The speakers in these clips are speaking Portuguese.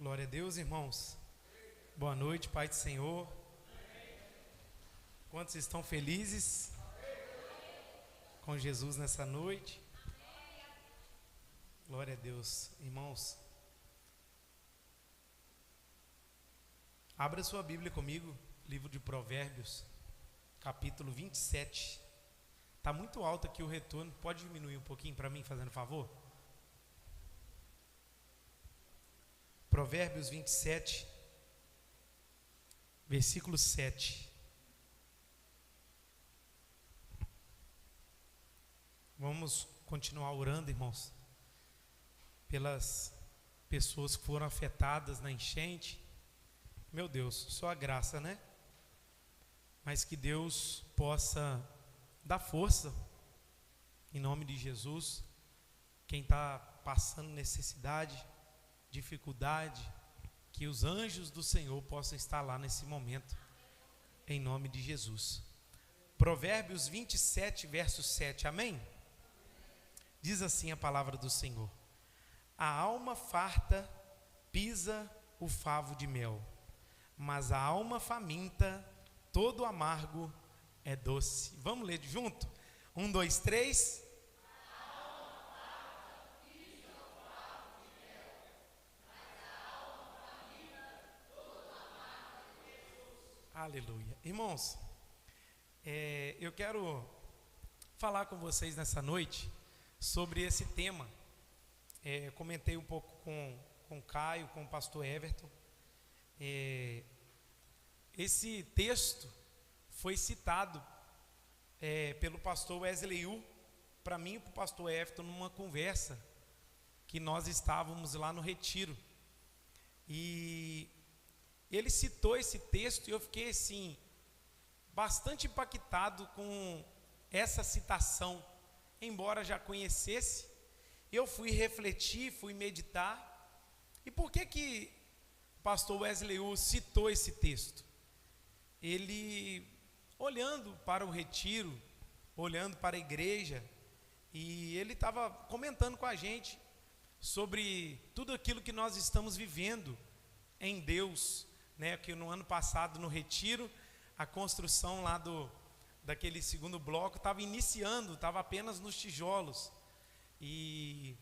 Glória a Deus, irmãos. Boa noite, Pai do Senhor. Quantos estão felizes com Jesus nessa noite? Glória a Deus, irmãos. Abra sua Bíblia comigo, livro de Provérbios, capítulo 27. Está muito alto aqui o retorno, pode diminuir um pouquinho para mim, fazendo favor? Provérbios 27, versículo 7. Vamos continuar orando, irmãos, pelas pessoas que foram afetadas na enchente. Meu Deus, só a graça, né? Mas que Deus possa dar força, em nome de Jesus, quem está passando necessidade, dificuldade, que os anjos do Senhor possam estar lá nesse momento, em nome de Jesus. Provérbios 27, verso 7, amém? Diz assim a palavra do Senhor: a alma farta pisa o favo de mel, mas a alma faminta, todo amargo é doce. Vamos ler junto? 1, 2, 3. Aleluia. Irmãos, eu quero falar com vocês nessa noite sobre esse tema. Comentei um pouco com o Caio, com o pastor Everton. Esse texto foi citado pelo pastor Wesley para mim e para o pastor Everton numa conversa que nós estávamos lá no retiro. E ele citou esse texto e eu fiquei assim, bastante impactado com essa citação. Embora já conhecesse, eu fui refletir, fui meditar. E por que o pastor Wesley citou esse texto? Ele, olhando para o retiro, olhando para a igreja, e ele estava comentando com a gente sobre tudo aquilo que nós estamos vivendo em Deus, né? Que no ano passado no retiro, a construção lá daquele segundo bloco estava iniciando, estava apenas nos tijolos, e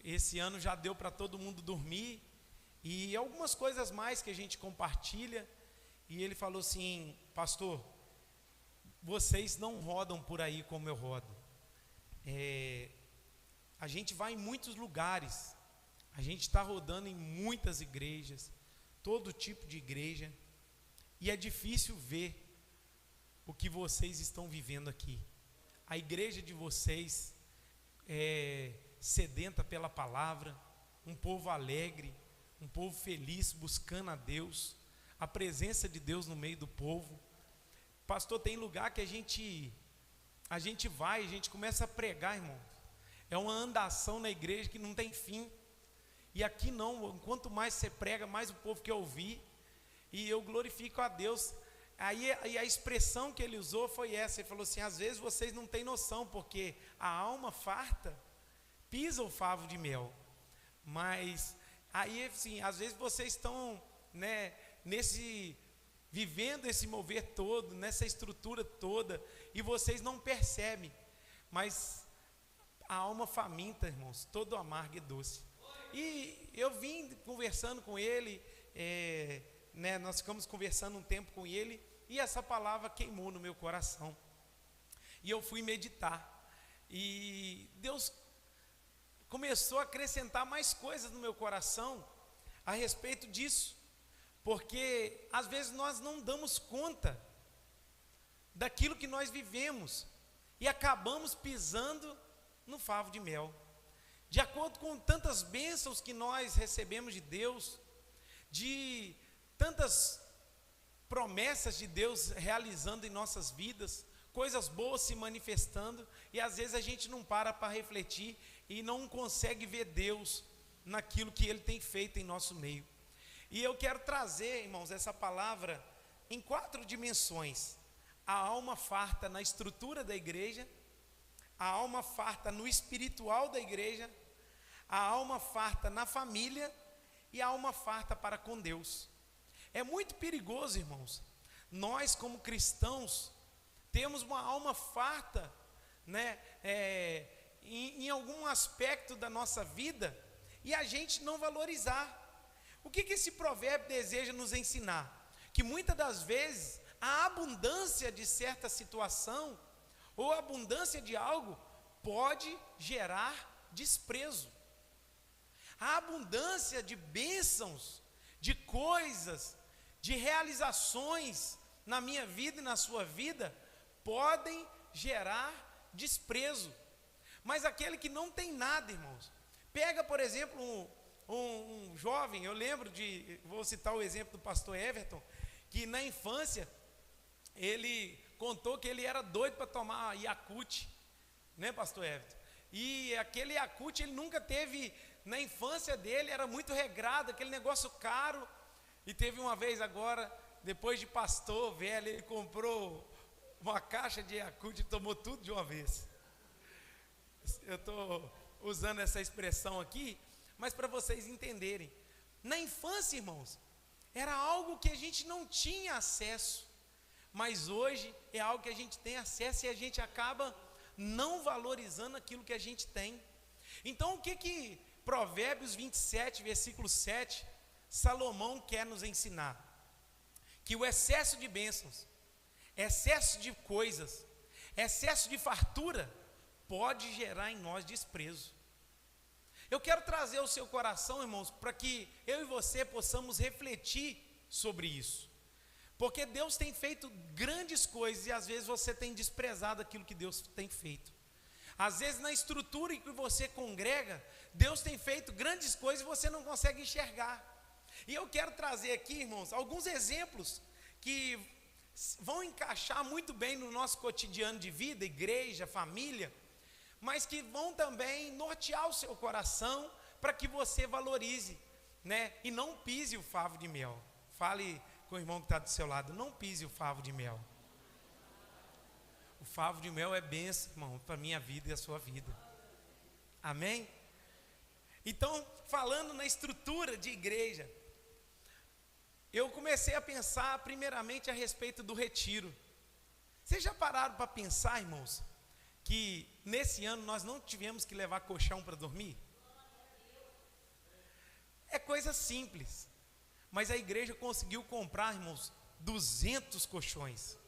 esse ano já deu para todo mundo dormir, e algumas coisas mais que a gente compartilha. E ele falou assim: pastor, vocês não rodam por aí como eu rodo. A gente vai em muitos lugares, a gente está rodando em muitas igrejas, todo tipo de igreja, e é difícil ver o que vocês estão vivendo aqui. A igreja de vocês é sedenta pela palavra, um povo alegre, um povo feliz, buscando a Deus, a presença de Deus no meio do povo. Pastor, tem lugar que a gente vai, a gente começa a pregar, irmão. É uma andação na igreja que não tem fim. E aqui não, quanto mais você prega, mais o povo quer ouvir. E eu glorifico a Deus. Aí a expressão que ele usou foi essa. Ele falou assim: às vezes vocês não têm noção, porque a alma farta pisa o favo de mel. Mas aí, assim, às vezes vocês estão, né, vivendo esse mover todo, nessa estrutura toda, e vocês não percebem. Mas a alma faminta, irmãos, todo amargo é doce. E eu vim conversando com ele, né, nós ficamos conversando um tempo com ele, e essa palavra queimou no meu coração. E eu fui meditar, e Deus começou a acrescentar mais coisas no meu coração a respeito disso, porque às vezes nós não damos conta daquilo que nós vivemos e acabamos pisando no favo de mel. De acordo com tantas bênçãos que nós recebemos de Deus, de tantas promessas de Deus realizando em nossas vidas, coisas boas se manifestando, e às vezes a gente não para refletir e não consegue ver Deus naquilo que Ele tem feito em nosso meio. E eu quero trazer, irmãos, essa palavra em 4 dimensões: a alma farta na estrutura da igreja, a alma farta no espiritual da igreja, a alma farta na família e a alma farta para com Deus. É muito perigoso, irmãos, nós como cristãos temos uma alma farta, né, em algum aspecto da nossa vida, e a gente não valorizar. O que esse provérbio deseja nos ensinar? Que muitas das vezes a abundância de certa situação ou a abundância de algo pode gerar desprezo. A abundância de bênçãos, de coisas, de realizações na minha vida e na sua vida podem gerar desprezo. Mas aquele que não tem nada, irmãos, pega, por exemplo, um jovem, eu lembro vou citar o exemplo do pastor Everton, que na infância, ele contou que ele era doido para tomar Yakult, né, pastor Everton? E aquele Yakult ele nunca teve, na infância dele, era muito regrado, aquele negócio caro, e teve uma vez agora, depois de pastor velho, ele comprou uma caixa de Yakult e tomou tudo de uma vez. Eu estou usando essa expressão aqui, mas para vocês entenderem, na infância, irmãos, era algo que a gente não tinha acesso, mas hoje é algo que a gente tem acesso e a gente acaba não valorizando aquilo que a gente tem. Então o que Provérbios 27, versículo 7, Salomão quer nos ensinar? Que o excesso de bênçãos, excesso de coisas, excesso de fartura pode gerar em nós desprezo. Eu quero trazer ao seu coração, irmãos, para que eu e você possamos refletir sobre isso. Porque Deus tem feito grandes coisas e às vezes você tem desprezado aquilo que Deus tem feito. Às vezes na estrutura em que você congrega, Deus tem feito grandes coisas e você não consegue enxergar. E eu quero trazer aqui, irmãos, alguns exemplos que vão encaixar muito bem no nosso cotidiano de vida, igreja, família, mas que vão também nortear o seu coração para que você valorize, né? E não pise o favo de mel. Fale com o irmão que está do seu lado, não pise o favo de mel. O favo de mel é bênção, irmão, para a minha vida e a sua vida. Amém? Então, falando na estrutura de igreja, eu comecei a pensar primeiramente a respeito do retiro. Vocês já pararam para pensar, irmãos, que nesse ano nós não tivemos que levar colchão para dormir? É coisa simples, mas a igreja conseguiu comprar, irmãos, 200 colchões.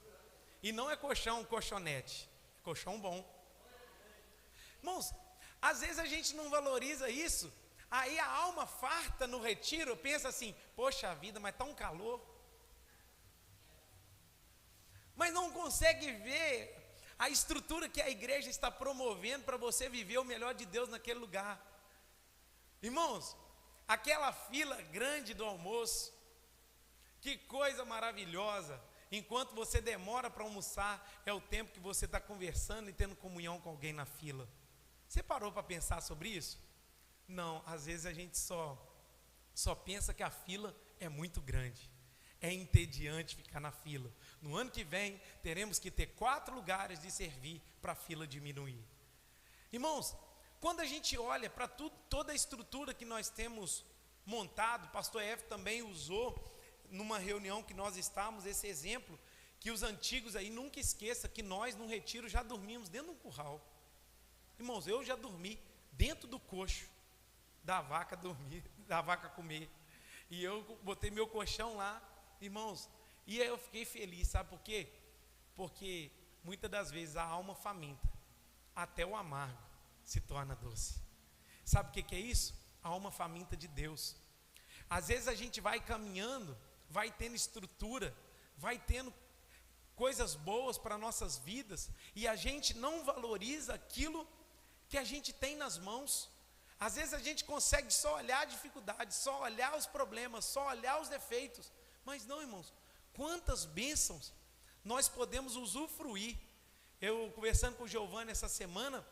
E não é colchão, colchonete, é colchão bom. Irmãos, às vezes a gente não valoriza isso. Aí a alma farta no retiro pensa assim: poxa vida, mas está um calor. Mas não consegue ver a estrutura que a igreja está promovendo para você viver o melhor de Deus naquele lugar. Irmãos, aquela fila grande do almoço, que coisa maravilhosa. Enquanto você demora para almoçar, é o tempo que você está conversando e tendo comunhão com alguém na fila. Você parou para pensar sobre isso? Não, às vezes a gente só pensa que a fila é muito grande. É entediante ficar na fila. No ano que vem, teremos que ter 4 lugares de servir para a fila diminuir. Irmãos, quando a gente olha para toda a estrutura que nós temos montado, o pastor F também usou, numa reunião que nós estávamos, esse exemplo, que os antigos aí nunca esqueçam que nós no retiro já dormimos dentro de um curral. Irmãos, eu já dormi dentro do coxo da vaca dormir, da vaca comer. E eu botei meu colchão lá, irmãos, e aí eu fiquei feliz, sabe por quê? Porque muitas das vezes a alma faminta, até o amargo se torna doce. Sabe o que é isso? A alma faminta de Deus. Às vezes a gente vai caminhando, vai tendo estrutura, vai tendo coisas boas para nossas vidas, e a gente não valoriza aquilo que a gente tem nas mãos. Às vezes a gente consegue só olhar a dificuldade, só olhar os problemas, só olhar os defeitos, mas não, irmãos, quantas bênçãos nós podemos usufruir. Eu conversando com o Giovanni essa semana,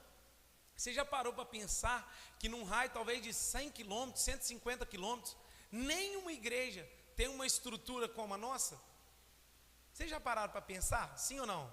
você já parou para pensar que num raio talvez de 100 quilômetros, 150 quilômetros, nenhuma igreja tem uma estrutura como a nossa? Vocês já pararam para pensar? Sim ou não?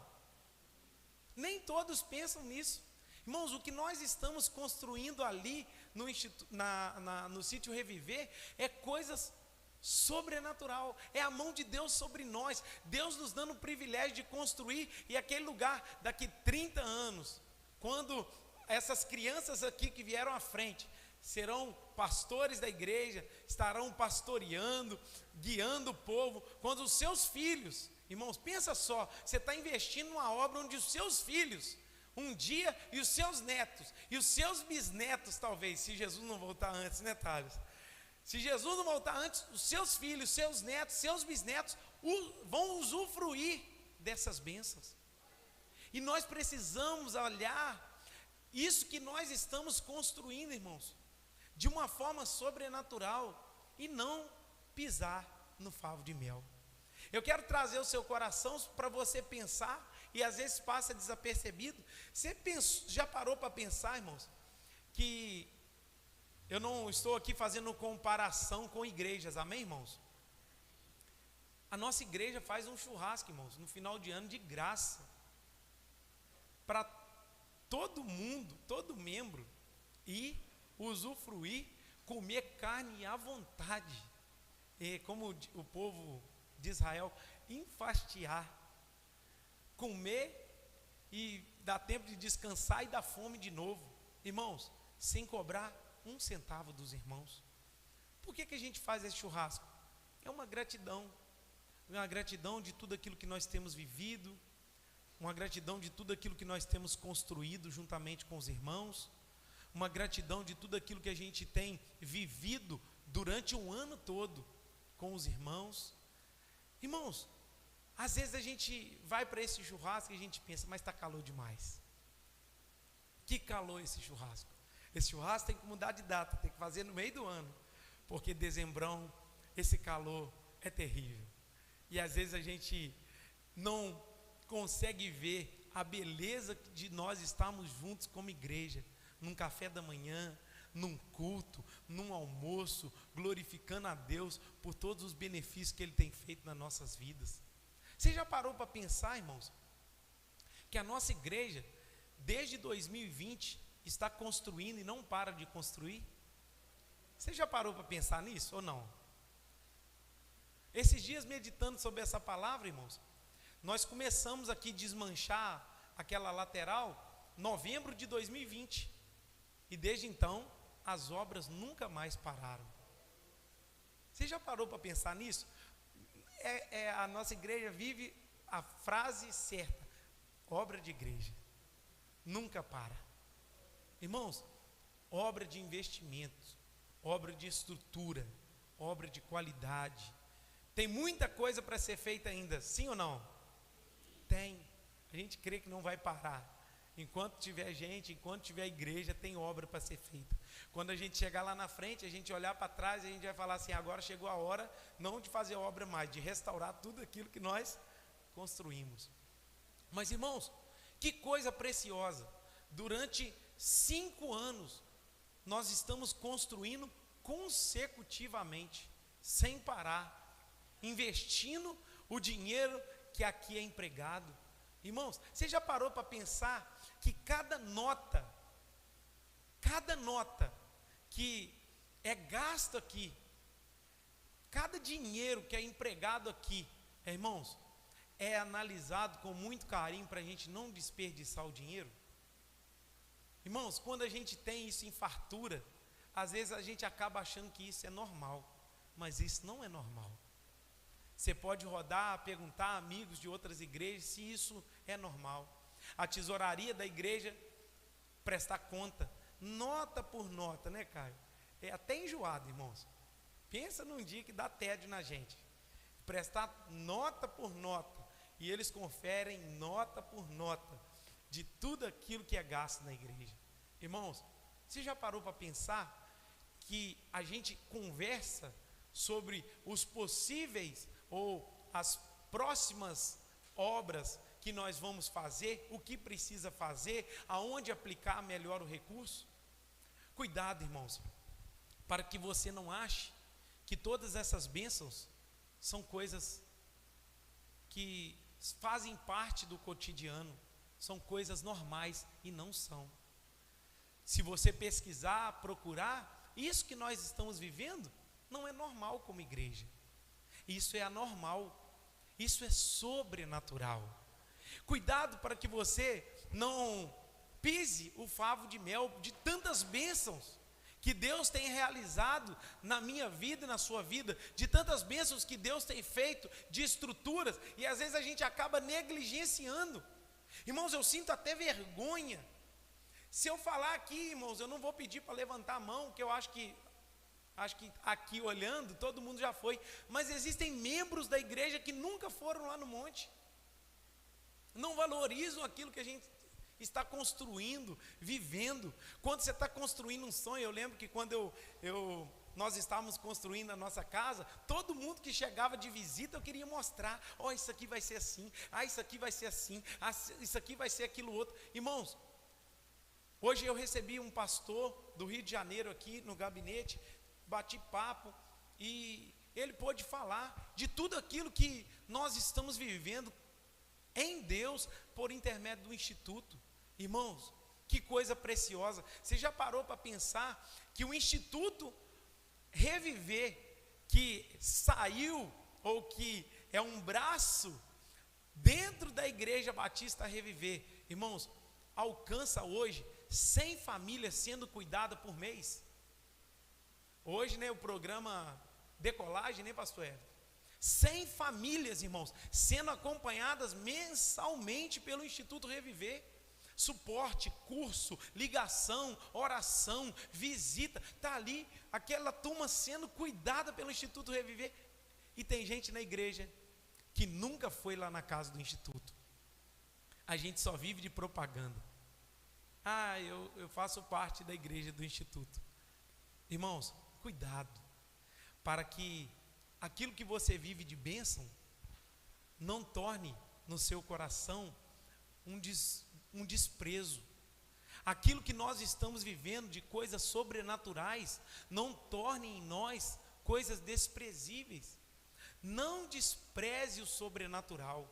Nem todos pensam nisso. Irmãos, o que nós estamos construindo ali no sítio Reviver é coisas sobrenatural, é a mão de Deus sobre nós, Deus nos dando o privilégio de construir, e aquele lugar daqui 30 anos, quando essas crianças aqui que vieram à frente serão pastores da igreja, estarão pastoreando, guiando o povo, quando os seus filhos, irmãos, pensa só, você está investindo numa obra onde os seus filhos, um dia, e os seus netos, e os seus bisnetos talvez, se Jesus não voltar antes, né, Thales? Se Jesus não voltar antes, os seus filhos, seus netos, seus bisnetos vão usufruir dessas bênçãos. E nós precisamos olhar isso que nós estamos construindo, irmãos, de uma forma sobrenatural e não pisar no favo de mel. Eu quero trazer o seu coração para você pensar, e às vezes passa desapercebido. Você já parou para pensar, irmãos, que eu não estou aqui fazendo comparação com igrejas, amém, irmãos? A nossa igreja faz um churrasco, irmãos, no final de ano de graça, para todo mundo, todo membro, ir usufruir, comer carne à vontade, e como o povo de Israel, enfastiar, comer e dar tempo de descansar e dar fome de novo, irmãos, sem cobrar um centavo dos irmãos. Por que a gente faz esse churrasco? É uma gratidão de tudo aquilo que nós temos vivido, uma gratidão de tudo aquilo que nós temos construído juntamente com os irmãos, uma gratidão de tudo aquilo que a gente tem vivido durante um ano todo com os irmãos. Irmãos, às vezes a gente vai para esse churrasco e a gente pensa, mas está calor demais. Que calor esse churrasco. Esse churrasco tem que mudar de data, tem que fazer no meio do ano, porque dezembrão, esse calor é terrível. E às vezes a gente não consegue ver a beleza de nós estarmos juntos como igreja, num café da manhã, num culto, num almoço, glorificando a Deus por todos os benefícios que Ele tem feito nas nossas vidas. Você já parou para pensar, irmãos, que a nossa igreja, desde 2020, está construindo e não para de construir? Você já parou para pensar nisso ou não? Esses dias, meditando sobre essa palavra, irmãos, nós começamos aqui a desmanchar aquela lateral em novembro de 2020, e desde então as obras nunca mais pararam. Você já parou para pensar nisso? A nossa igreja vive a frase certa: obra de igreja nunca para. Irmãos, obra de investimentos, obra de estrutura, obra de qualidade. Tem muita coisa para ser feita ainda, sim ou não? Tem. A gente crê que não vai parar. Enquanto tiver gente, enquanto tiver igreja, tem obra para ser feita. Quando a gente chegar lá na frente, a gente olhar para trás, a gente vai falar assim, agora chegou a hora, não de fazer obra mais, de restaurar tudo aquilo que nós construímos. Mas, irmãos, que coisa preciosa. Durante 5 anos, nós estamos construindo consecutivamente, sem parar, investindo o dinheiro que aqui é empregado. Irmãos, você já parou para pensar que cada nota que é gasto aqui, cada dinheiro que é empregado aqui, irmãos, é analisado com muito carinho para a gente não desperdiçar o dinheiro? Irmãos, quando a gente tem isso em fartura, às vezes a gente acaba achando que isso é normal, mas isso não é normal. Você pode rodar, perguntar a amigos de outras igrejas se isso é normal. A tesouraria da igreja prestar conta, nota por nota, né, Caio? É até enjoado, irmãos. Pensa num dia que dá tédio na gente. Prestar nota por nota, e eles conferem nota por nota de tudo aquilo que é gasto na igreja. Irmãos, você já parou para pensar que a gente conversa sobre os possíveis ou as próximas obras que nós vamos fazer, o que precisa fazer, aonde aplicar melhor o recurso? Cuidado, irmãos, para que você não ache que todas essas bênçãos são coisas que fazem parte do cotidiano, são coisas normais, e não são. Se você pesquisar, procurar, isso que nós estamos vivendo não é normal como igreja. Isso é anormal. Isso é sobrenatural. Cuidado para que você não pise o favo de mel de tantas bênçãos que Deus tem realizado na minha vida e na sua vida, de tantas bênçãos que Deus tem feito, de estruturas, e às vezes a gente acaba negligenciando. Irmãos, eu sinto até vergonha. Se eu falar aqui, irmãos, eu não vou pedir para levantar a mão, que eu acho que aqui olhando, todo mundo já foi, mas existem membros da igreja que nunca foram lá no monte, não valorizam aquilo que a gente está construindo, vivendo. Quando você está construindo um sonho, eu lembro que quando nós estávamos construindo a nossa casa, todo mundo que chegava de visita eu queria mostrar, isso aqui vai ser assim, isso aqui vai ser assim, isso aqui vai ser aquilo outro. Irmãos, hoje eu recebi um pastor do Rio de Janeiro aqui no gabinete, bati papo, e ele pôde falar de tudo aquilo que nós estamos vivendo em Deus, por intermédio do Instituto. Irmãos, que coisa preciosa. Você já parou para pensar que o Instituto Reviver, que saiu, ou que é um braço dentro da Igreja Batista Reviver, irmãos, alcança hoje 100 famílias sendo cuidadas por mês. Hoje, né, o programa Decolagem, né, pastor Everton? 100 famílias, irmãos, sendo acompanhadas mensalmente pelo Instituto Reviver. Suporte, curso, ligação, oração, visita, está ali, aquela turma sendo cuidada pelo Instituto Reviver. E tem gente na igreja que nunca foi lá na casa do Instituto. A gente só vive de propaganda. Eu faço parte da igreja do Instituto. Irmãos, cuidado, para que aquilo que você vive de bênção não torne no seu coração um desprezo. Aquilo que nós estamos vivendo de coisas sobrenaturais não torne em nós coisas desprezíveis. Não despreze o sobrenatural.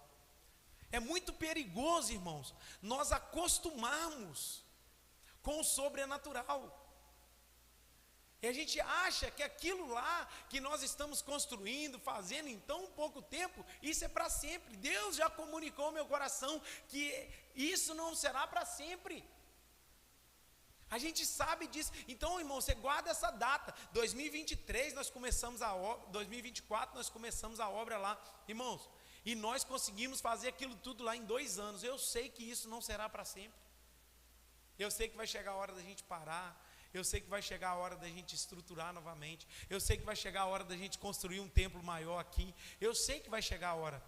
É muito perigoso, irmãos, nós acostumarmos com o sobrenatural. E a gente acha que aquilo lá que nós estamos construindo, fazendo em tão pouco tempo, isso é para sempre. Deus já comunicou ao meu coração que isso não será para sempre. A gente sabe disso. Então, irmão, você guarda essa data. 2023 nós começamos a obra, 2024 nós começamos a obra lá, irmãos. E nós conseguimos fazer aquilo tudo lá em 2 anos. Eu sei que isso não será para sempre. Eu sei que vai chegar a hora da gente parar. Eu sei que vai chegar a hora da gente estruturar novamente. Eu sei que vai chegar a hora da gente construir um templo maior aqui. Eu sei que vai chegar a hora.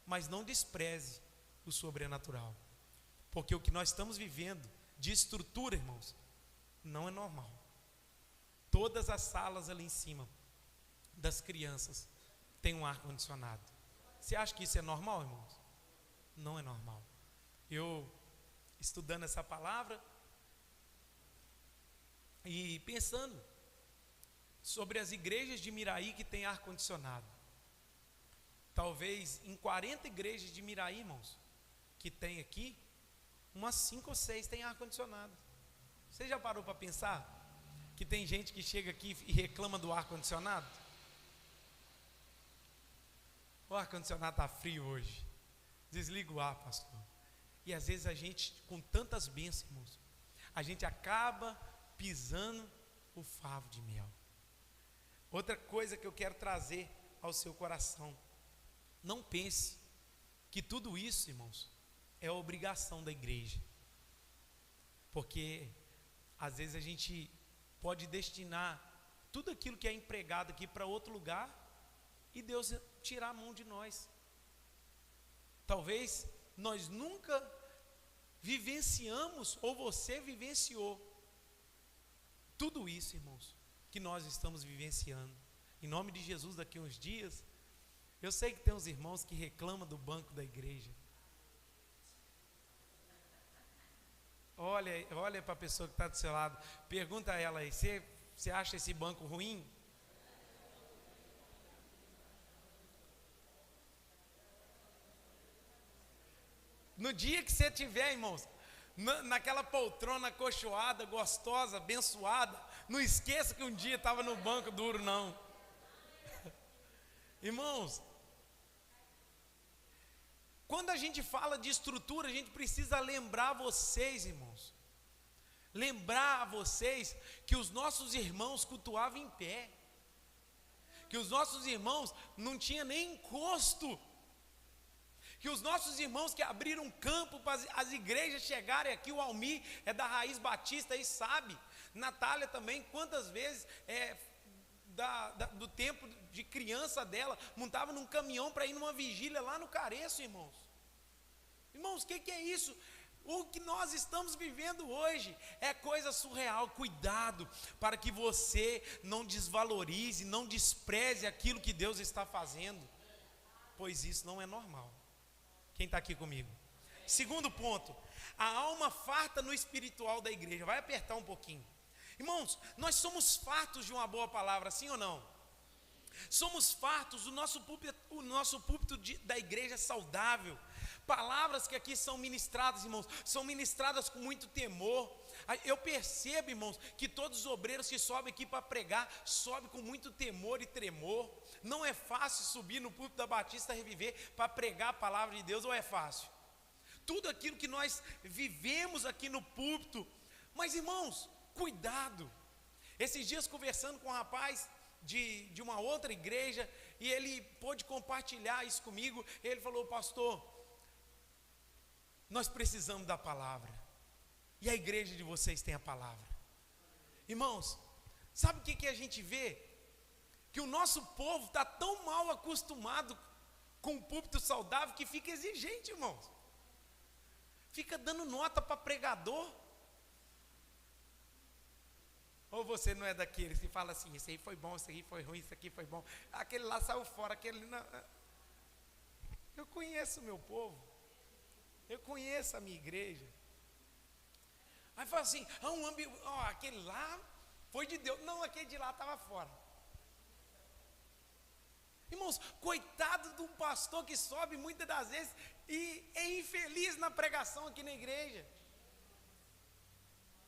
Mas não despreze o sobrenatural. Porque o que nós estamos vivendo de estrutura, irmãos, não é normal. Todas as salas ali em cima das crianças têm um ar-condicionado. Você acha que isso é normal, irmãos? Não é normal. Eu, estudando essa palavra e pensando sobre as igrejas de Miraí que tem ar-condicionado, talvez em 40 igrejas de Miraí, irmãos, que tem aqui, umas 5 ou 6 tem ar-condicionado. Você já parou para pensar que tem gente que chega aqui e reclama do ar-condicionado? O ar-condicionado está frio hoje, desliga o ar, pastor. E às vezes a gente, com tantas bênçãos, irmãos, a gente acaba pisando o favo de mel. Outra coisa que eu quero trazer ao seu coração: não pense que tudo isso, irmãos, é obrigação da igreja, porque às vezes a gente pode destinar tudo aquilo que é empregado aqui para outro lugar e Deus tirar a mão de nós. Talvez nós nunca vivenciamos, ou você vivenciou tudo isso, irmãos, que nós estamos vivenciando. Em nome de Jesus, daqui a uns dias, eu sei que tem uns irmãos que reclamam do banco da igreja. Olha para a pessoa que está do seu lado, pergunta a ela aí: você acha esse banco ruim? No dia que você tiver, irmãos, naquela poltrona acolchoada, gostosa, abençoada. Não esqueça que um dia estava no banco duro, não. Irmãos, quando a gente fala de estrutura, a gente precisa lembrar vocês, irmãos. Lembrar a vocês que os nossos irmãos cultuavam em pé. Que os nossos irmãos não tinham nem encosto. Que os nossos irmãos que abriram campo para as igrejas chegarem aqui, o Almir é da Raiz Batista e sabe, Natália também, quantas vezes do tempo de criança dela, montava num caminhão para ir numa vigília lá no Careço, irmãos. Irmãos, o que é isso? O que nós estamos vivendo hoje é coisa surreal. Cuidado para que você não desvalorize, não despreze aquilo que Deus está fazendo, pois isso não é normal. Quem está aqui comigo? Segundo ponto, a alma farta no espiritual da igreja. Vai apertar um pouquinho. Irmãos, nós somos fartos de uma boa palavra, sim ou não? Somos fartos, o nosso púlpito da igreja é saudável. Palavras que aqui são ministradas, irmãos, são ministradas com muito temor. Eu percebo, irmãos, que todos os obreiros que sobem aqui para pregar, sobem com muito temor e tremor. Não é fácil subir no púlpito da Batista Reviver para pregar a palavra de Deus, ou é fácil? Tudo aquilo que nós vivemos aqui no púlpito. Mas, irmãos, cuidado. Esses dias conversando com um rapaz de uma outra igreja, e ele pôde compartilhar isso comigo. Ele falou: pastor, nós precisamos da palavra, e a igreja de vocês tem a palavra. Irmãos, sabe o que a gente vê? Que o nosso povo está tão mal acostumado com o púlpito saudável que fica exigente, irmãos. Fica dando nota para pregador. Ou você não é daqueles que fala assim: isso aí foi bom, isso aí foi ruim, isso aqui foi bom, aquele lá saiu fora, aquele não. Eu conheço o meu povo, eu conheço a minha igreja. Aí fala assim: aquele lá foi de Deus, não, aquele de lá estava fora. Irmãos, coitado de um pastor que sobe muitas das vezes e é infeliz na pregação aqui na igreja.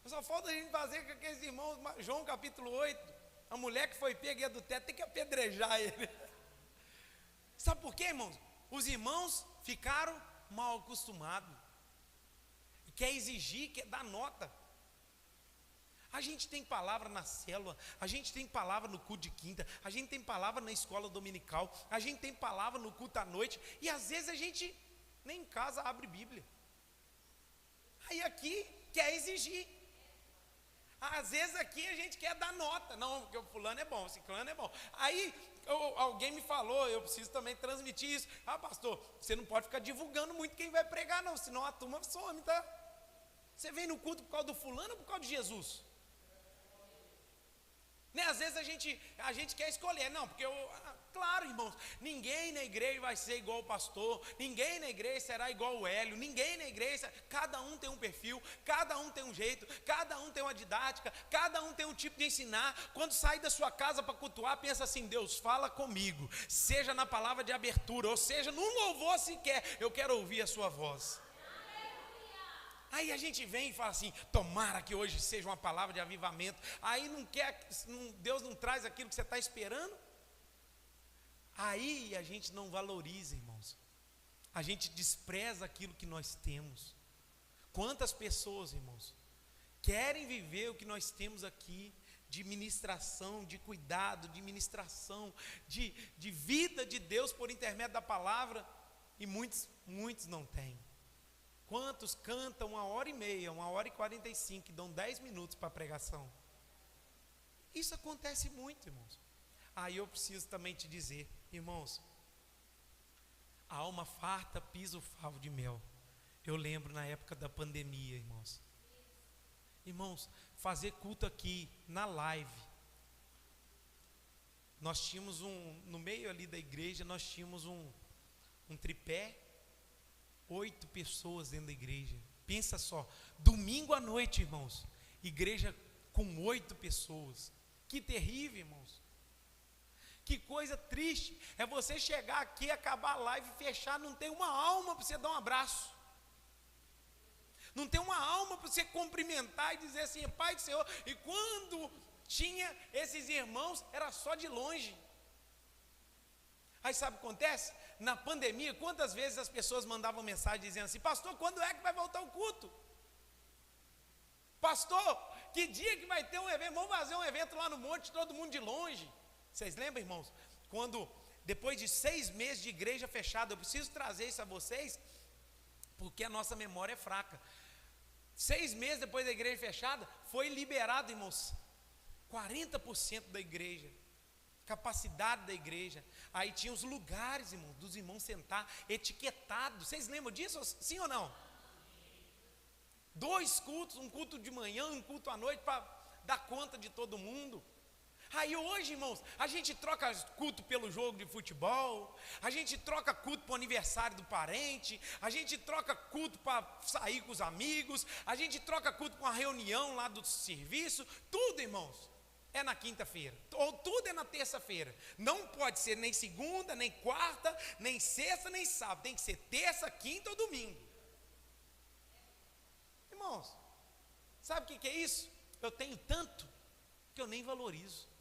Só falta a gente fazer com aqueles irmãos, João capítulo 8, a mulher que foi pega do teto, tem que apedrejar ele. Sabe por quê, irmãos? Os irmãos ficaram mal acostumados. Quer exigir, quer dar nota. A gente tem palavra na célula, a gente tem palavra no culto de quinta, a gente tem palavra na escola dominical, a gente tem palavra no culto à noite, e às vezes a gente nem em casa abre Bíblia. Aí aqui quer exigir. Às vezes aqui a gente quer dar nota. Não, porque o fulano é bom, o ciclano é bom. Aí alguém me falou, eu preciso também transmitir isso. Pastor, você não pode ficar divulgando muito quem vai pregar não, senão a turma some, tá? Você vem no culto por causa do fulano ou por causa de Jesus? Né? Às vezes a gente quer escolher. Não, porque claro, irmãos, ninguém na igreja vai ser igual o pastor, ninguém na igreja será igual o Hélio, ninguém na igreja, cada um tem um perfil, cada um tem um jeito, cada um tem uma didática, cada um tem um tipo de ensinar. Quando sai da sua casa para cultuar, pensa assim: Deus, fala comigo, seja na palavra de abertura, ou seja, num louvor sequer, eu quero ouvir a sua voz. Aí a gente vem e fala assim: tomara que hoje seja uma palavra de avivamento. Aí Deus não traz aquilo que você está esperando. Aí a gente não valoriza, irmãos. A gente despreza aquilo que nós temos. Quantas pessoas, irmãos, querem viver o que nós temos aqui, de ministração, de cuidado, de ministração, de vida de Deus por intermédio da palavra, e muitos não têm. Quantos cantam 1h30, 1h45, dão 10 minutos para a pregação? Isso acontece muito, irmãos. Aí eu preciso também te dizer, irmãos, a alma farta pisa o favo de mel. Eu lembro na época da pandemia, irmãos. Irmãos, fazer culto aqui na live. Nós tínhamos no meio ali da igreja, nós tínhamos um tripé, 8 pessoas dentro da igreja. Pensa só, domingo à noite, irmãos, igreja com 8 pessoas. Que terrível, irmãos. Que coisa triste é você chegar aqui, acabar a live e fechar, não tem uma alma para você dar um abraço. Não tem uma alma para você cumprimentar e dizer assim, Pai do Senhor. E quando tinha esses irmãos, era só de longe. Aí sabe o que acontece? Na pandemia, quantas vezes as pessoas mandavam mensagem dizendo assim, pastor, quando é que vai voltar o culto? Pastor, que dia que vai ter um evento? Vamos fazer um evento lá no monte, todo mundo de longe. Vocês lembram, irmãos? Quando, depois de 6 meses de igreja fechada, eu preciso trazer isso a vocês, porque a nossa memória é fraca. 6 meses depois da igreja fechada, foi liberado, irmãos, 40% da igreja, capacidade da igreja. Aí tinha os lugares, irmãos, dos irmãos sentar, etiquetados. Vocês lembram disso, sim ou não? 2 cultos, um culto de manhã, um culto à noite, para dar conta de todo mundo. Aí hoje, irmãos, a gente troca culto pelo jogo de futebol, a gente troca culto para o aniversário do parente, a gente troca culto para sair com os amigos, a gente troca culto com a reunião lá do serviço, tudo, irmãos, é na quinta-feira, ou tudo é na terça-feira. Não pode ser nem segunda, nem quarta, nem sexta, nem sábado, tem que ser terça, quinta ou domingo. Irmãos, sabe o que é isso? Eu tenho tanto que eu nem valorizo.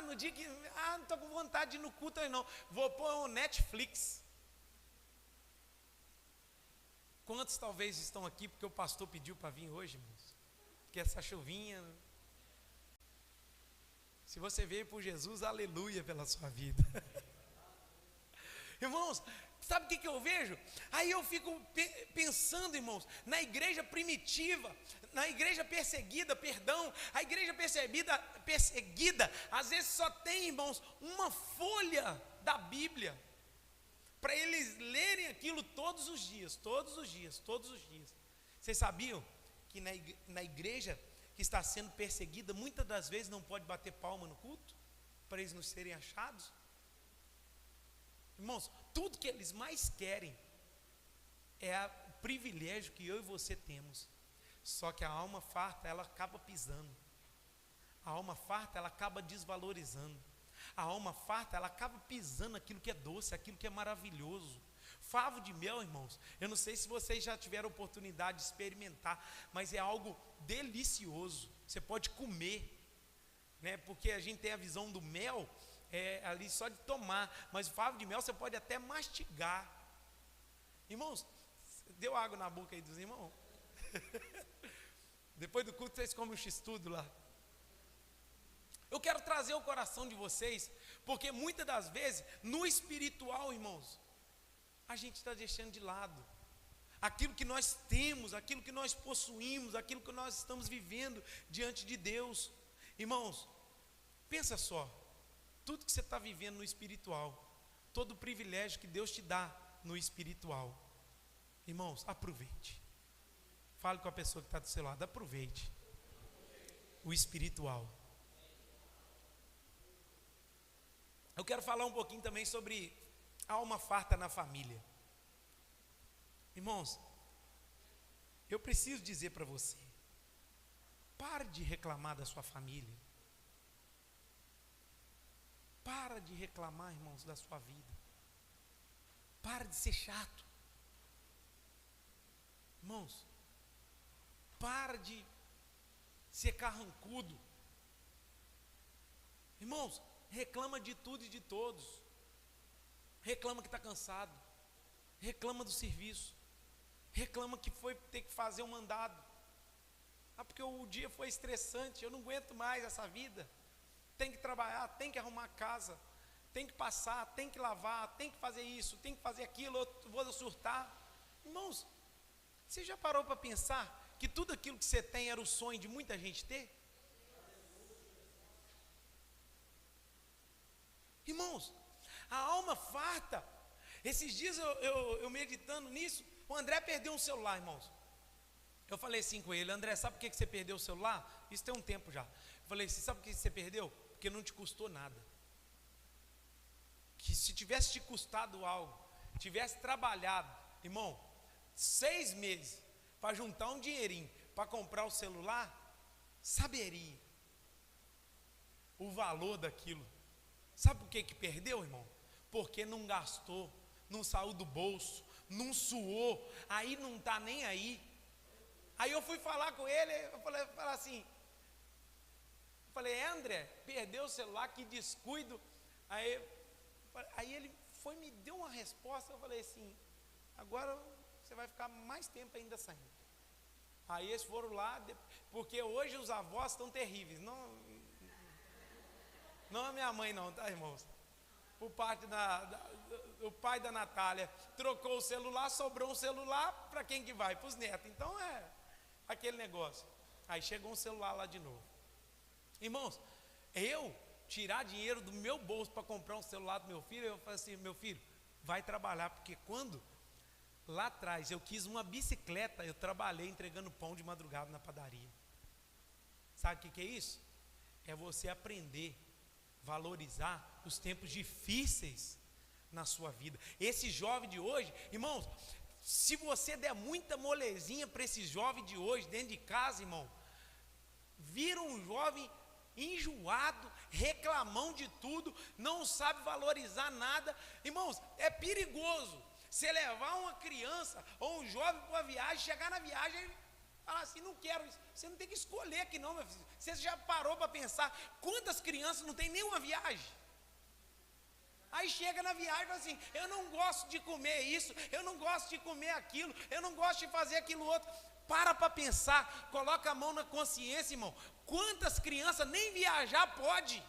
No dia que, não estou com vontade de ir no culto aí não, vou pôr o Netflix. Quantos talvez estão aqui porque o pastor pediu para vir hoje, irmãos? Porque essa chuvinha, se você veio por Jesus, aleluia pela sua vida. Irmãos, sabe o que eu vejo? Aí eu fico pensando, irmãos, na igreja primitiva, na igreja perseguida, a igreja perseguida, às vezes só tem, irmãos, uma folha da Bíblia, para eles lerem aquilo todos os dias. Vocês sabiam que na igreja que está sendo perseguida, muitas das vezes não pode bater palma no culto, para eles não serem achados? Irmãos, tudo que eles mais querem é o privilégio que eu e você temos. Só que a alma farta, ela acaba pisando. A alma farta, ela acaba desvalorizando. A alma farta, ela acaba pisando aquilo que é doce, aquilo que é maravilhoso. Favo de mel, irmãos, eu não sei se vocês já tiveram oportunidade de experimentar, mas é algo delicioso. Você pode comer, né? Porque a gente tem a visão do mel ali só de tomar, mas o favo de mel você pode até mastigar. Irmãos, deu água na boca aí dos irmãos? Depois do culto vocês comem o x-tudo lá. Eu quero trazer o coração de vocês, porque muitas das vezes no espiritual, irmãos, a gente está deixando de lado aquilo que nós temos, aquilo que nós possuímos, aquilo que nós estamos vivendo diante de Deus. Irmãos, pensa só, tudo que você está vivendo no espiritual, todo o privilégio que Deus te dá no espiritual, irmãos, aproveite. Fale com a pessoa que está do seu lado, aproveite o espiritual. Eu quero falar um pouquinho também sobre a alma farta na família. Irmãos, eu preciso dizer para você, pare de reclamar da sua família. Para de reclamar, irmãos, da sua vida. Para de ser chato. Irmãos, para de ser carrancudo. Irmãos, reclama de tudo e de todos. Reclama que está cansado. Reclama do serviço. Reclama que foi ter que fazer um mandado. Porque o dia foi estressante, eu não aguento mais essa vida. Tem que trabalhar, tem que arrumar a casa, tem que passar, tem que lavar, tem que fazer isso, tem que fazer aquilo, eu vou surtar. Irmãos, você já parou para pensar que tudo aquilo que você tem era o sonho de muita gente ter? Irmãos, a alma farta, esses dias eu meditando nisso, o André perdeu um celular, irmãos. Eu falei assim com ele, André, sabe por que você perdeu o celular? Isso tem um tempo já. Eu falei assim, sabe por que você perdeu? Porque não te custou nada. Que se tivesse te custado algo, tivesse trabalhado, irmão, 6 meses para juntar um dinheirinho para comprar o celular, saberia o valor daquilo. Sabe por que perdeu, irmão? Porque não gastou, não saiu do bolso, não suou, aí não está nem aí. Aí eu fui falar com ele, eu falei assim, André, perdeu o celular, que descuido. Aí ele me deu uma resposta, eu falei assim, agora você vai ficar mais tempo ainda saindo. Aí eles foram lá, porque hoje os avós estão terríveis, não a minha mãe não, tá, irmãos? Por parte o pai da Natália trocou o celular, sobrou um celular, para quem que vai? Para os netos. Então é aquele negócio. Aí chegou um celular lá de novo. Irmãos, eu tirar dinheiro do meu bolso para comprar um celular do meu filho, eu falei assim, meu filho, vai trabalhar, porque quando lá atrás eu quis uma bicicleta, eu trabalhei entregando pão de madrugada na padaria. Sabe o que é isso? É você aprender a valorizar os tempos difíceis na sua vida. Esse jovem de hoje, irmãos, se você der muita molezinha para esse jovem de hoje dentro de casa, irmão, vira um jovem enjoado, reclamão de tudo, não sabe valorizar nada. Irmãos, é perigoso você levar uma criança ou um jovem para uma viagem, chegar na viagem e falar assim, não quero isso. Você não tem que escolher aqui não, meu filho. Você já parou para pensar quantas crianças não tem nenhuma viagem? Aí chega na viagem e fala assim, eu não gosto de comer isso, eu não gosto de comer aquilo, eu não gosto de fazer aquilo outro. Para pensar, coloca a mão na consciência, irmão. Quantas crianças nem viajar pode?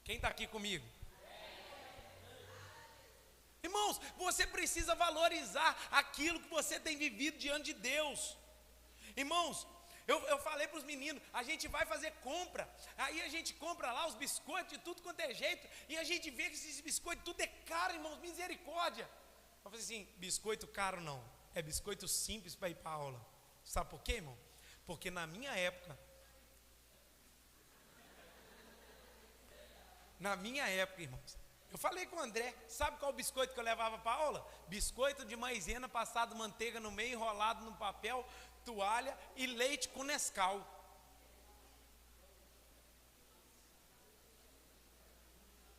Quem está aqui comigo? Irmãos, você precisa valorizar aquilo que você tem vivido diante de Deus. Irmãos, eu falei para os meninos, a gente vai fazer compra, aí a gente compra lá os biscoitos de tudo quanto é jeito, e a gente vê que esses biscoitos tudo é caro, irmãos, misericórdia. Eu falei assim, biscoito caro não, é biscoito simples para ir para a aula. Sabe por quê, irmão? Porque na minha época, irmãos, eu falei com o André, sabe qual o biscoito que eu levava para a aula? Biscoito de maisena, passado manteiga no meio, enrolado no papel, toalha e leite com Nescau.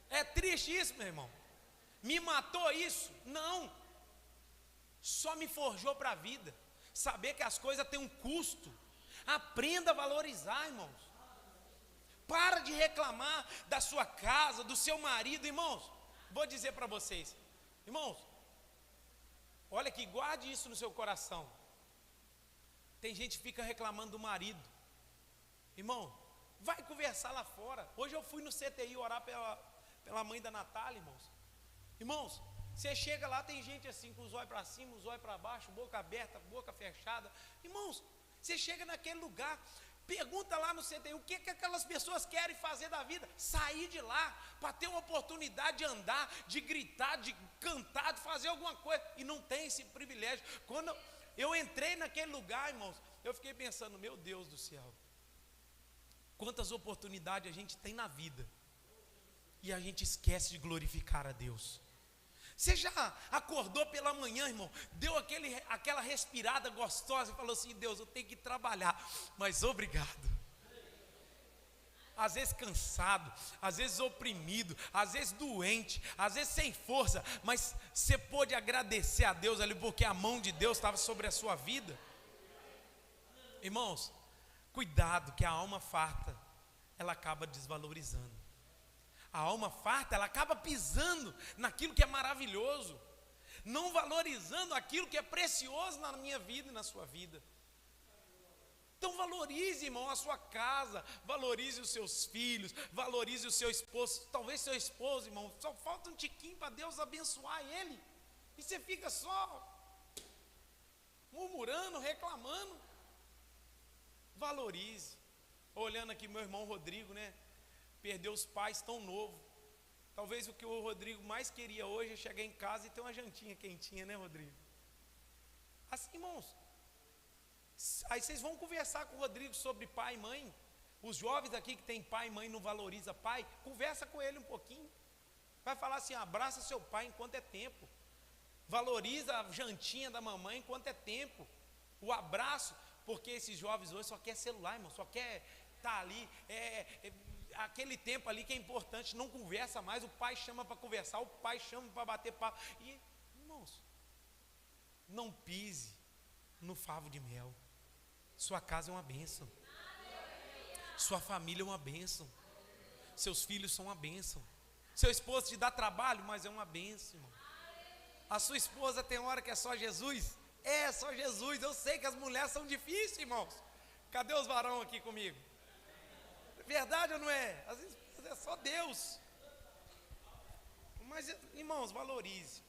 É triste isso, meu irmão. Me matou isso? Não. Só me forjou para a vida. Saber que as coisas têm um custo. Aprenda a valorizar, irmãos. Para de reclamar da sua casa, do seu marido, irmãos. Vou dizer para vocês, irmãos, olha aqui, guarde isso no seu coração. Tem gente que fica reclamando do marido. Irmão, vai conversar lá fora. Hoje eu fui no CTI orar pela mãe da Natália, irmãos. Irmãos, você chega lá, tem gente assim, com os olhos para cima, os olhos para baixo, boca aberta, boca fechada. Irmãos, você chega naquele lugar, pergunta lá no CTI, o que aquelas pessoas querem fazer da vida? Sair de lá, para ter uma oportunidade de andar, de gritar, de cantar, de fazer alguma coisa, e não tem esse privilégio. Quando eu entrei naquele lugar, irmãos, eu fiquei pensando, meu Deus do céu, quantas oportunidades a gente tem na vida, e a gente esquece de glorificar a Deus. Você já acordou pela manhã, irmão, deu aquela respirada gostosa e falou assim, Deus, eu tenho que trabalhar, mas obrigado. Às vezes cansado, às vezes oprimido, às vezes doente, às vezes sem força, mas você pôde agradecer a Deus ali, porque a mão de Deus estava sobre a sua vida. Irmãos, cuidado, que a alma farta, ela acaba desvalorizando. A alma farta, ela acaba pisando naquilo que é maravilhoso, não valorizando aquilo que é precioso na minha vida e na sua vida. Então valorize, irmão, a sua casa, valorize os seus filhos, valorize o seu esposo. Talvez seu esposo, irmão, só falta um tiquinho para Deus abençoar ele, e você fica só murmurando, reclamando. Valorize. Olhando aqui meu irmão Rodrigo, né? Perdeu os pais tão novo. Talvez o que o Rodrigo mais queria hoje é chegar em casa e ter uma jantinha quentinha, né, Rodrigo? Assim, irmãos, aí vocês vão conversar com o Rodrigo sobre pai e mãe. Os jovens aqui que tem pai e mãe não valoriza pai, conversa com ele um pouquinho. Vai falar assim, abraça seu pai enquanto é tempo. Valoriza a jantinha da mamãe enquanto é tempo. O abraço, porque esses jovens hoje só quer celular, irmão, só quer estar ali, aquele tempo ali que é importante, não conversa mais, o pai chama para conversar, o pai chama para bater papo. E, irmãos, não pise no favo de mel. Sua casa é uma bênção. Sua família é uma bênção. Seus filhos são uma bênção. Seu esposo te dá trabalho, mas é uma bênção, irmão. A sua esposa tem hora que é só Jesus? É só Jesus. Eu sei que as mulheres são difíceis, irmãos. Cadê os varão aqui comigo? Verdade ou não é? Às vezes é só Deus. Mas, irmãos, valorize.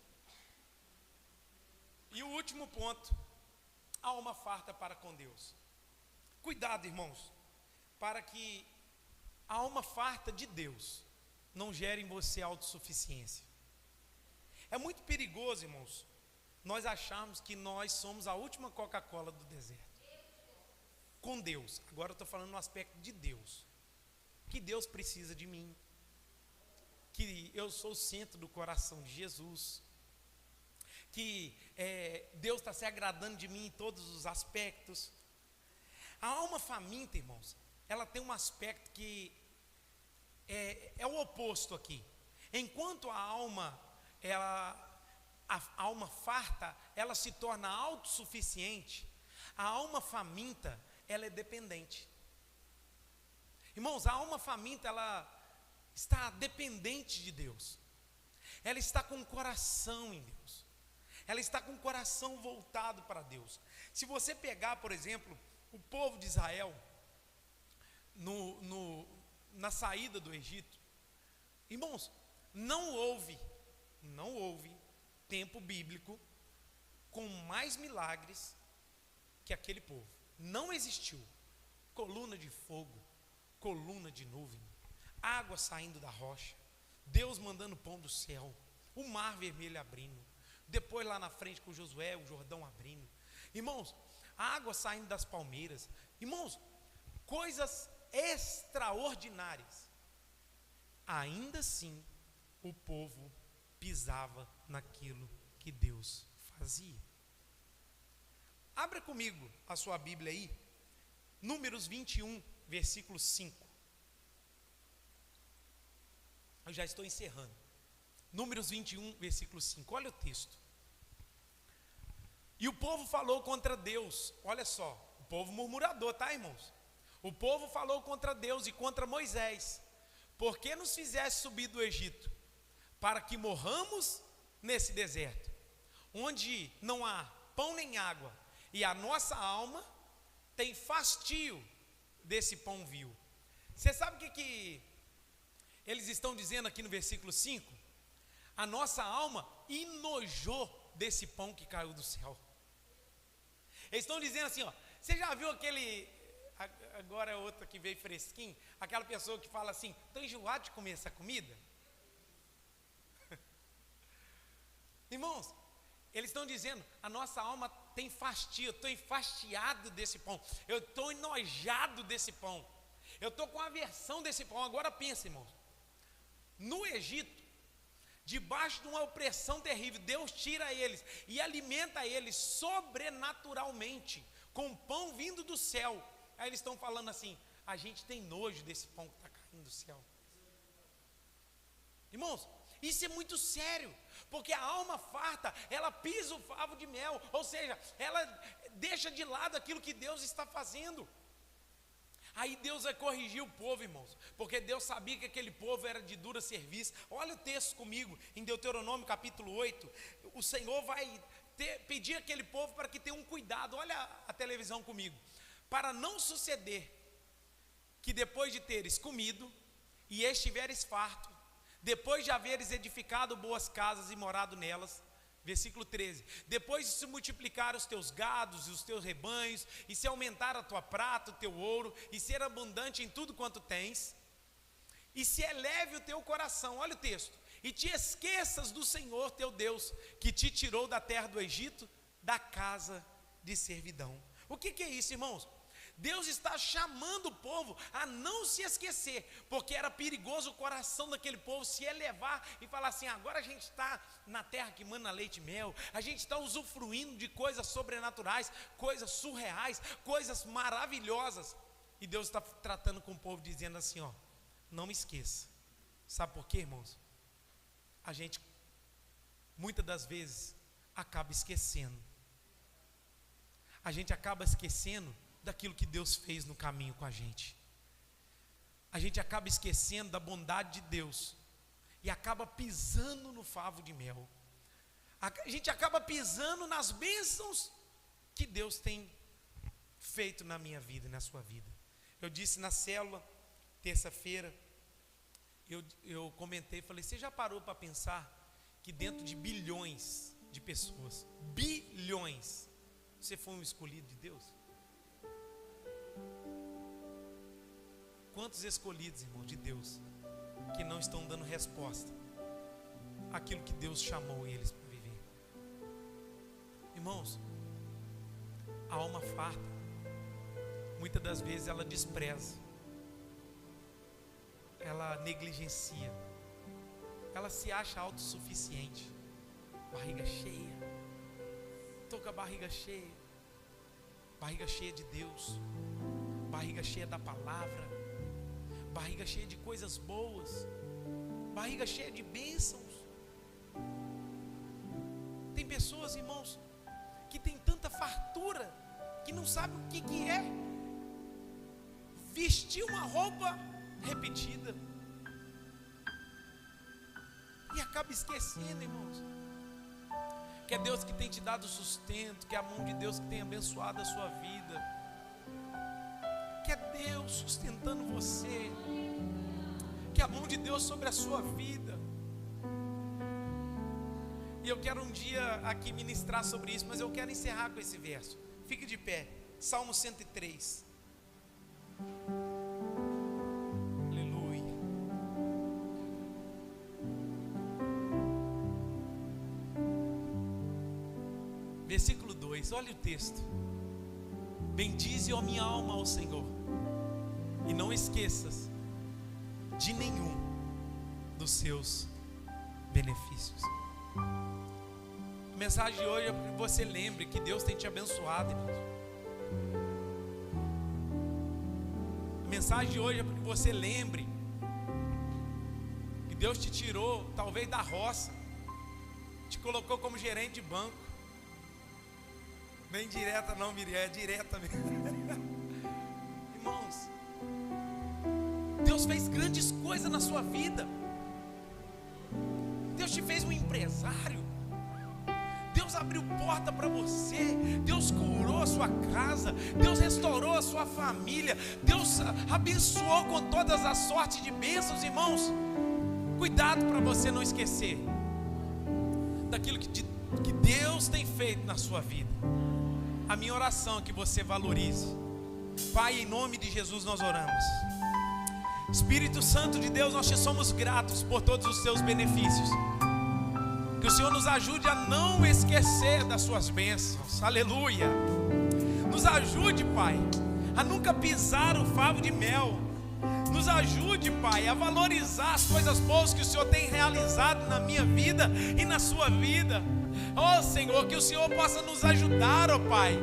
E o último ponto, alma farta para com Deus. Cuidado, irmãos, para que a alma farta de Deus não gere em você autossuficiência. É muito perigoso, irmãos, nós acharmos que nós somos a última Coca-Cola do deserto. Com Deus, agora eu estou falando no aspecto de Deus. Que Deus precisa de mim. Que eu sou o centro do coração de Jesus. Que Deus está se agradando de mim em todos os aspectos. A alma faminta, irmãos, ela tem um aspecto que é o oposto aqui. Enquanto a alma farta, ela se torna autossuficiente, a alma faminta, ela é dependente. Irmãos, a alma faminta, ela está dependente de Deus. Ela está com o coração em Deus. Ela está com o coração voltado para Deus. Se você pegar, por exemplo, o povo de Israel, na saída do Egito, irmãos, não houve tempo bíblico com mais milagres que aquele povo. Não existiu coluna de fogo, coluna de nuvem, água saindo da rocha, Deus mandando pão do céu, o mar vermelho abrindo, depois lá na frente com Josué, o Jordão abrindo, irmãos, a água saindo das palmeiras, irmãos, coisas extraordinárias. Ainda assim, o povo pisava naquilo que Deus fazia. Abra comigo a sua Bíblia aí, Números 21, versículo 5. Eu já estou encerrando. Números 21, versículo 5. Olha o texto. E o povo falou contra Deus. Olha só, o povo murmurador, tá, irmãos? O povo falou contra Deus e contra Moisés. Por que nos fizeste subir do Egito? Para que morramos nesse deserto, onde não há pão nem água, e a nossa alma tem fastio desse pão vil. Você sabe o que eles estão dizendo aqui no versículo 5? A nossa alma enojou desse pão que caiu do céu. Eles estão dizendo assim, ó, você já viu aquele, agora é outra que veio fresquinho, aquela pessoa que fala assim, estou enjoado de comer essa comida? Irmãos, eles estão dizendo, a nossa alma tem fastio, eu estou enfastiado desse pão, eu estou enojado desse pão, eu estou com aversão desse pão. Agora pensa, irmãos, no Egito, debaixo de uma opressão terrível, Deus tira eles e alimenta eles sobrenaturalmente, com pão vindo do céu. Aí eles estão falando assim, a gente tem nojo desse pão que está caindo do céu. Irmãos, isso é muito sério, porque a alma farta, ela pisa o favo de mel, ou seja, ela deixa de lado aquilo que Deus está fazendo. Aí Deus vai corrigir o povo, irmãos, porque Deus sabia que aquele povo era de dura serviço. Olha o texto comigo, em Deuteronômio capítulo 8, o Senhor vai pedir aquele povo para que tenha um cuidado. Olha a televisão comigo. Para não suceder que depois de teres comido e estiveres farto, depois de haveres edificado boas casas e morado nelas, versículo 13, depois de se multiplicar os teus gados e os teus rebanhos, e se aumentar a tua prata, o teu ouro, e ser abundante em tudo quanto tens, e se eleve o teu coração, olha o texto, e te esqueças do Senhor teu Deus, que te tirou da terra do Egito, da casa de servidão. O que é isso, irmãos? Deus está chamando o povo a não se esquecer, porque era perigoso o coração daquele povo se elevar e falar assim, agora a gente está na terra que mana leite e mel, a gente está usufruindo de coisas sobrenaturais, coisas surreais, coisas maravilhosas, e Deus está tratando com o povo dizendo assim, ó, não me esqueça. Sabe por quê, irmãos? A gente muitas das vezes acaba esquecendo. a gente acaba esquecendo daquilo que Deus fez no caminho com a gente. A gente acaba esquecendo da bondade de Deus e acaba pisando no favo de mel. A gente acaba pisando nas bênçãos que Deus tem feito na minha vida e na sua vida. Eu disse na célula, terça-feira, eu comentei, falei, você já parou para pensar que dentro de bilhões de pessoas, bilhões, você foi um escolhido de Deus? Quantos escolhidos, irmão, de Deus, que não estão dando resposta àquilo que Deus chamou eles para viver? Irmãos, a alma farta, muitas das vezes ela despreza, ela negligencia, ela se acha autossuficiente, barriga cheia, estou com a barriga cheia de Deus, barriga cheia da palavra, barriga cheia de coisas boas, barriga cheia de bênçãos. Tem pessoas, irmãos, que tem tanta fartura, que não sabe o que é vestir uma roupa repetida, e acaba esquecendo, irmãos, que é Deus que tem te dado sustento, que é a mão de Deus que tem abençoado a sua vida, que é Deus sustentando você, que é a mão de Deus sobre a sua vida. E eu quero um dia aqui ministrar sobre isso, mas eu quero encerrar com esse verso. Fique de pé, Salmo 103. Aleluia. Versículo 2, olha o texto. Bendize, ó minha alma, ao Senhor, e não esqueças de nenhum dos seus benefícios. A mensagem de hoje é para que você lembre que Deus tem te abençoado, irmãos. A mensagem de hoje é para que você lembre que Deus te tirou, talvez da roça, te colocou como gerente de banco. Bem direta não, Miriam, é direta mesmo. Irmãos, Deus fez grandes coisas na sua vida. Deus te fez um empresário. Deus abriu porta para você. Deus curou a sua casa. Deus restaurou a sua família. Deus abençoou com todas as sortes de bênçãos, irmãos. Cuidado para você não esquecer daquilo que Deus tem feito na sua vida. A minha oração é que você valorize. Pai, em nome de Jesus nós oramos. Espírito Santo de Deus, nós te somos gratos por todos os seus benefícios. Que o Senhor nos ajude a não esquecer das suas bênçãos. Aleluia. Nos ajude, Pai, a nunca pisar o favo de mel. Nos ajude, Pai, a valorizar as coisas boas que o Senhor tem realizado na minha vida e na sua vida. Oh Senhor, que o Senhor possa nos ajudar, oh Pai,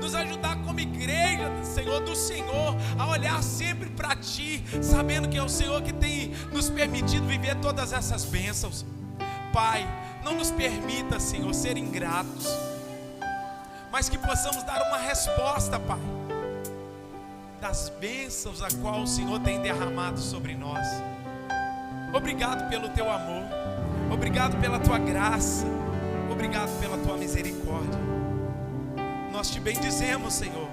nos ajudar como igreja, Senhor, do Senhor, a olhar sempre para Ti, sabendo que é o Senhor que tem nos permitido viver todas essas bênçãos. Pai, não nos permita, Senhor, ser ingratos, mas que possamos dar uma resposta, Pai, das bênçãos a qual o Senhor tem derramado sobre nós. Obrigado pelo Teu amor, obrigado pela Tua graça, obrigado pela Tua misericórdia. Nós Te bendizemos, Senhor,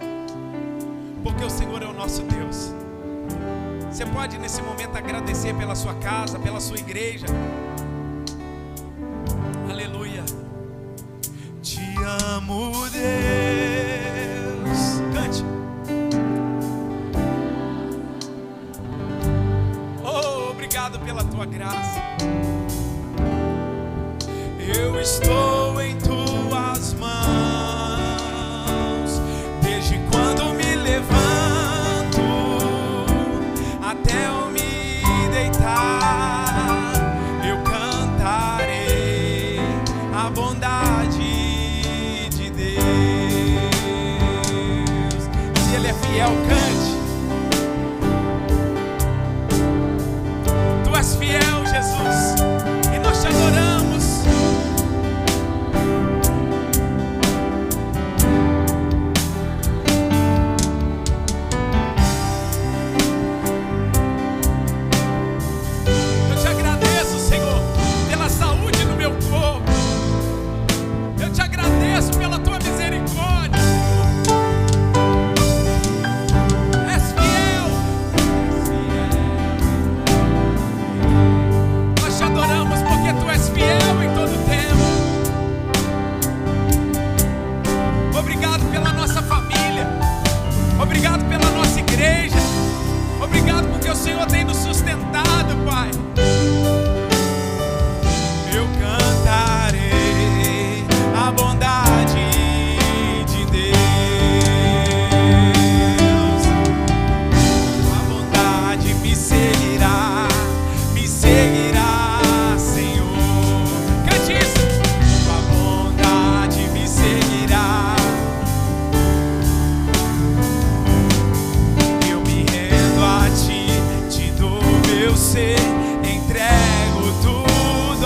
porque o Senhor é o nosso Deus. Você pode nesse momento agradecer pela sua casa, pela sua igreja. Aleluia. Te amo, Deus. Cante. Oh, obrigado pela Tua graça. Eu estou em Tuas mãos, desde quando me levanto até eu me deitar, eu cantarei a bondade de Deus. Se Ele é fiel, cante. Tu és fiel, Jesus, e nós Te adoramos.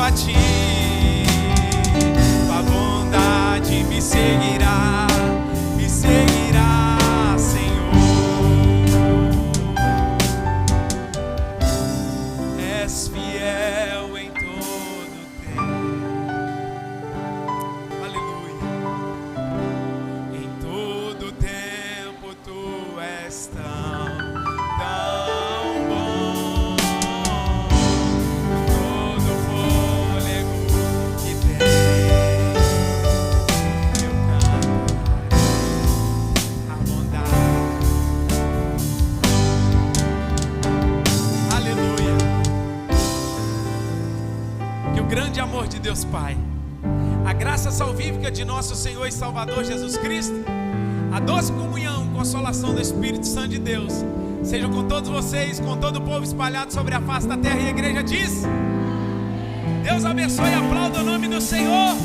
a ti, tua bondade me seguirá, Senhor. És fiel em todo tempo, aleluia. Em todo tempo tu és tão bom. Todo fôlego que tenho, eu cantarei a bondade. Aleluia. Que o grande amor de Deus Pai, a graça salvífica de nosso Senhor e Salvador Jesus Cristo, a doce comunhão, consolação do Espírito Santo de Deus, sejam com todos vocês, com todo o povo espalhado sobre a face da terra. E a igreja diz: Deus abençoe e aplauda o nome do Senhor.